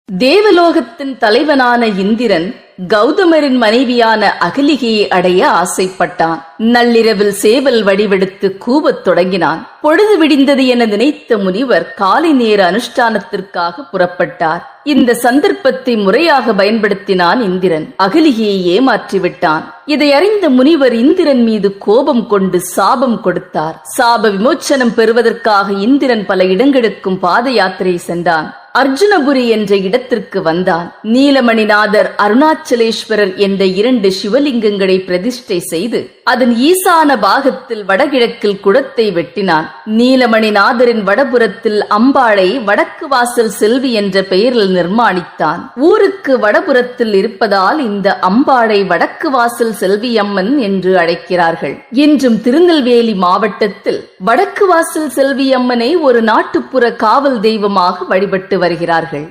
தேவலோகத்தின் தலைவனான இந்திரன் கௌதமரின் மனைவியான அகலிகையை அடைய ஆசைப்பட்டான். நள்ளிரவில் சேவல் வடிவெடுத்து கூவத் தொடங்கினான். பொழுது விடிந்தது என நினைத்த முனிவர் காலை நேர அனுஷ்டானத்திற்காக புறப்பட்டார். இந்த சந்தர்ப்பத்தை முறையாக பயன்படுத்தினான் இந்திரன். அகலிகையை ஏமாற்றிவிட்டான். இதை அறிந்த முனிவர் இந்திரன் மீது கோபம் கொண்டு சாபம் கொடுத்தார். சாப விமோச்சனம் பெறுவதற்காக இந்திரன் பல இடங்களுக்கும் பாத யாத்திரை சென்றான். அர்ஜுனபுரி என்ற இடத்திற்கு வந்தான். நீலமணிநாதர், அருணாச்சலேஸ்வரர் என்ற 2 சிவலிங்கங்களை பிரதிஷ்டை செய்து அதன் ஈசான பாகத்தில் வடகிழக்கில் குடத்தை வெட்டினான். நீலமணிநாதரின் வடபுறத்தில் அம்பாளை வடக்கு வாசல் செல்வி என்ற பெயரில் நிர்மாணித்தான். ஊருக்கு வடபுறத்தில் இருப்பதால் இந்த அம்பாளை வடக்கு வாசல் செல்வி அம்மன் என்று அழைக்கிறார்கள். இன்றும் திருநெல்வேலி மாவட்டத்தில் வடக்கு வாசல் செல்வி அம்மனை ஒரு நாட்டுப்புற காவல் தெய்வமாக வழிபட்டு வருகிறார்கள்.